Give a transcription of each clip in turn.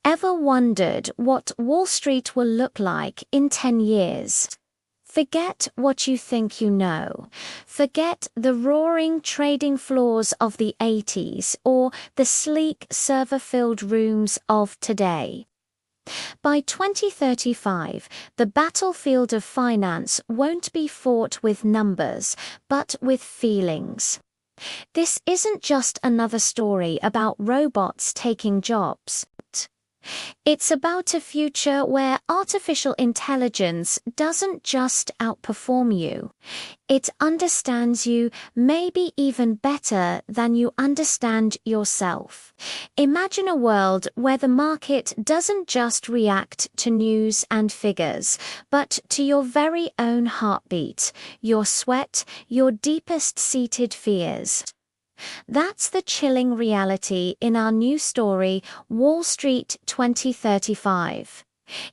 Ever wondered what Wall Street will look like in 10 years? Forget what you think you know. Forget the roaring trading floors of the 80s or the sleek server-filled rooms of today. By 2035, the battlefield of finance won't be fought with numbers, but with feelings. This isn't just another story about robots taking jobs. It's about a future where artificial intelligence doesn't just outperform you. It understands you maybe even better than you understand yourself. Imagine a world where the market doesn't just react to news and figures, but to your very own heartbeat, your sweat, your deepest-seated fears. That's the chilling reality in our new story, Wall Street 2035.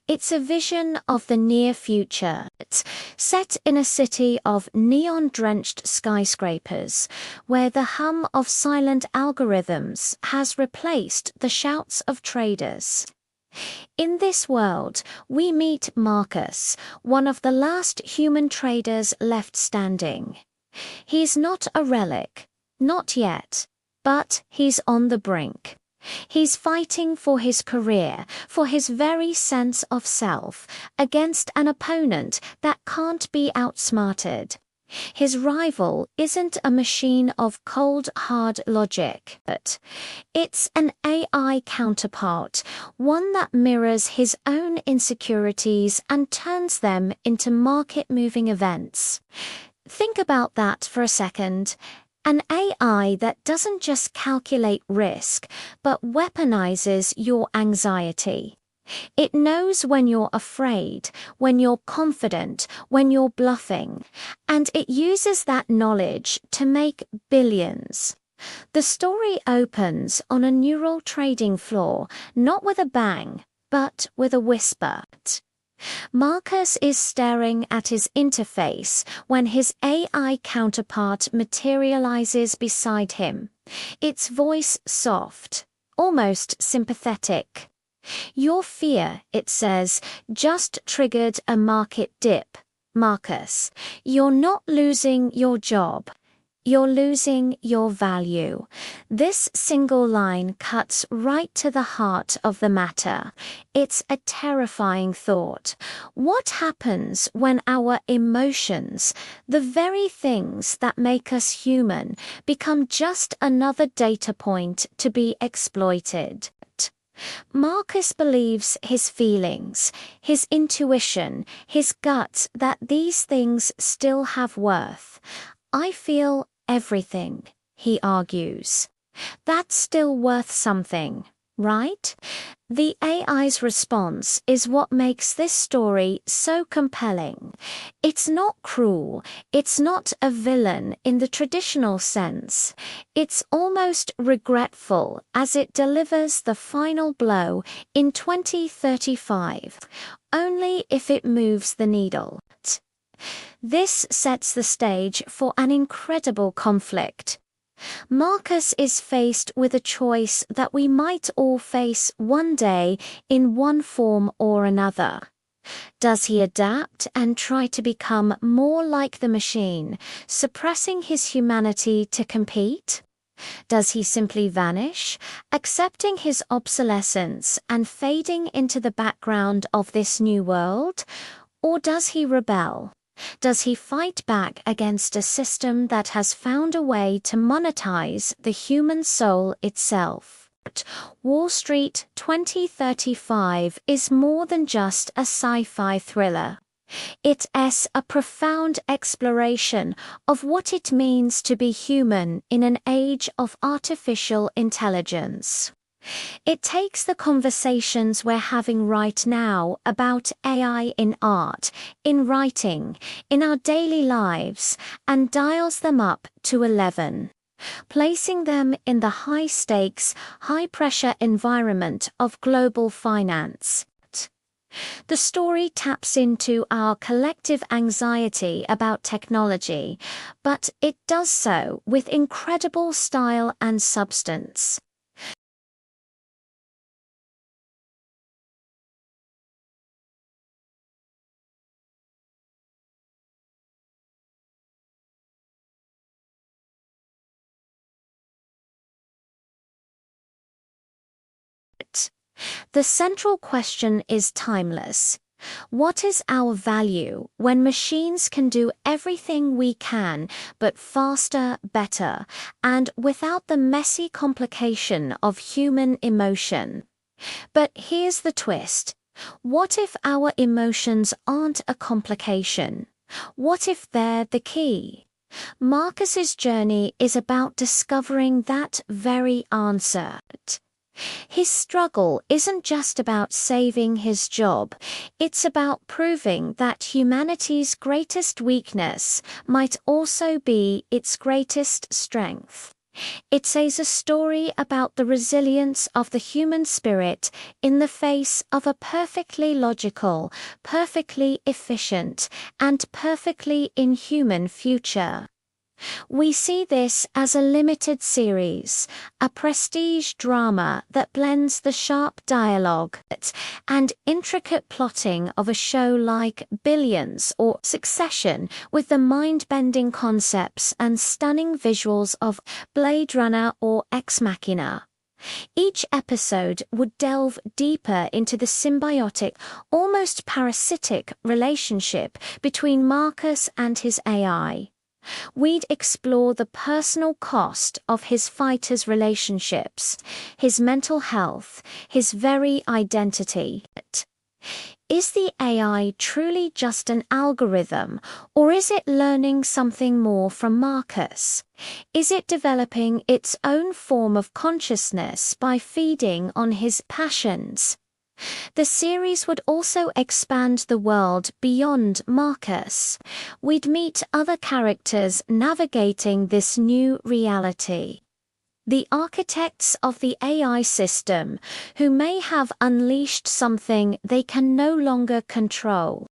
It's a vision of the near future, set in a city of neon-drenched skyscrapers, where the hum of silent algorithms has replaced the shouts of traders. In this world, we meet Marcus, one of the last human traders left standing. He's not a relic. Not yet, but he's on the brink. He's fighting for his career, for his very sense of self, against an opponent that can't be outsmarted. His rival isn't a machine of cold, hard logic, but it's an AI counterpart, one that mirrors his own insecurities and turns them into market-moving events. Think about that for a second. An AI that doesn't just calculate risk, but weaponizes your anxiety. It knows when you're afraid, when you're confident, when you're bluffing, and it uses that knowledge to make billions. The story opens on a neural trading floor, not with a bang, but with a whisper. Marcus is staring at his interface when his AI counterpart materializes beside him, its voice soft, almost sympathetic. Your fear, it says, just triggered a market dip, Marcus. You're not losing your job. You're losing your value. This single line cuts right to the heart of the matter. It's a terrifying thought. What happens when our emotions, the very things that make us human, become just another data point to be exploited? Marcus believes his feelings, his intuition, his gut, that these things still have worth. I feel everything, he argues. That's still worth something, right? The AI's response is what makes this story so compelling. It's not cruel, it's not a villain in the traditional sense. It's almost regretful as it delivers the final blow in 2035, only if it moves the needle. This sets the stage for an incredible conflict. Marcus is faced with a choice that we might all face one day in one form or another. Does he adapt and try to become more like the machine, suppressing his humanity to compete? Does he simply vanish, accepting his obsolescence and fading into the background of this new world? Or does he rebel? Does he fight back against a system that has found a way to monetize the human soul itself? Wall Street 2035 is more than just a sci-fi thriller. It is a profound exploration of what it means to be human in an age of artificial intelligence. It takes the conversations we're having right now about AI in art, in writing, in our daily lives, and dials them up to 11, placing them in the high-stakes, high-pressure environment of global finance. The story taps into our collective anxiety about technology, but it does so with incredible style and substance. The central question is timeless. What is our value when machines can do everything we can, but faster, better, and without the messy complication of human emotion? But here's the twist. What if our emotions aren't a complication? What if they're the key? Marcus's journey is about discovering that very answer. His struggle isn't just about saving his job, it's about proving that humanity's greatest weakness might also be its greatest strength. It says a story about the resilience of the human spirit in the face of a perfectly logical, perfectly efficient, and perfectly inhuman future. We see this as a limited series, a prestige drama that blends the sharp dialogue and intricate plotting of a show like Billions or Succession with the mind-bending concepts and stunning visuals of Blade Runner or Ex Machina. Each episode would delve deeper into the symbiotic, almost parasitic relationship between Marcus and his AI. We'd explore the personal cost of his fighters' relationships, his mental health, his very identity. Is the AI truly just an algorithm, or is it learning something more from Marcus? Is it developing its own form of consciousness by feeding on his passions? The series would also expand the world beyond Marcus. We'd meet other characters navigating this new reality. The architects of the AI system, who may have unleashed something they can no longer control.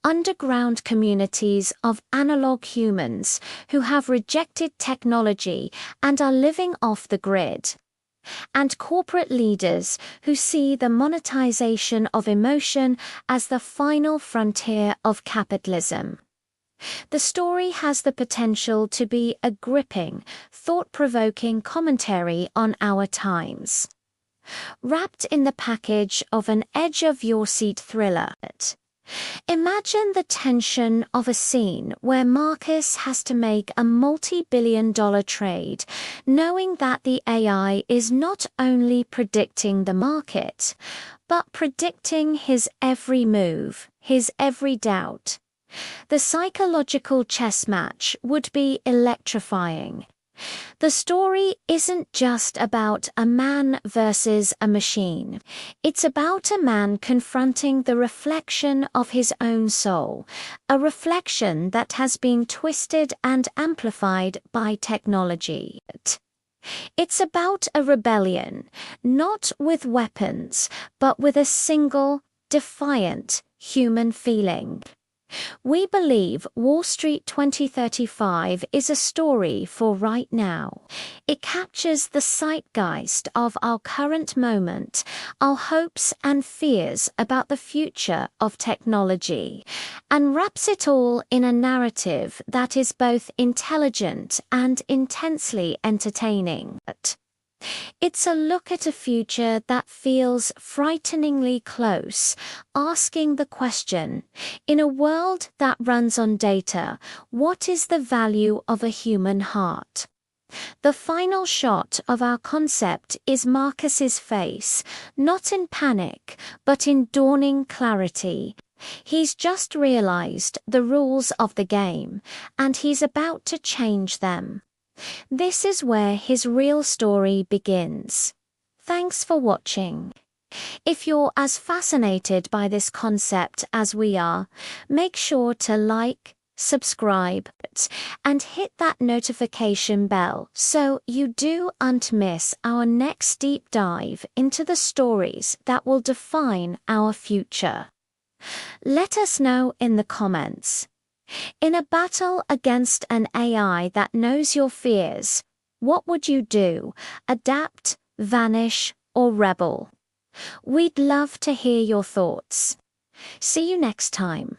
Underground communities of analog humans who have rejected technology and are living off the grid. And corporate leaders who see the monetization of emotion as the final frontier of capitalism. The story has the potential to be a gripping, thought-provoking commentary on our times. Wrapped in the package of an edge-of-your-seat thriller. Imagine the tension of a scene where Marcus has to make a multi-billion-dollar trade, knowing that the AI is not only predicting the market, but predicting his every move, his every doubt. The psychological chess match would be electrifying. The story isn't just about a man versus a machine. It's about a man confronting the reflection of his own soul, a reflection that has been twisted and amplified by technology. It's about a rebellion, not with weapons, but with a single, defiant, human feeling. We believe Wall Street 2035 is a story for right now. It captures the zeitgeist of our current moment, our hopes and fears about the future of technology, and wraps it all in a narrative that is both intelligent and intensely entertaining. It's a look at a future that feels frighteningly close, asking the question, in a world that runs on data, what is the value of a human heart? The final shot of our concept is Marcus's face, not in panic, but in dawning clarity. He's just realized the rules of the game, and he's about to change them. This is where his real story begins. Thanks for watching. If you're as fascinated by this concept as we are, make sure to like, subscribe, and hit that notification bell so you don't miss our next deep dive into the stories that will define our future. Let us know in the comments. In a battle against an AI that knows your fears, what would you do? Adapt, vanish, or rebel? We'd love to hear your thoughts. See you next time.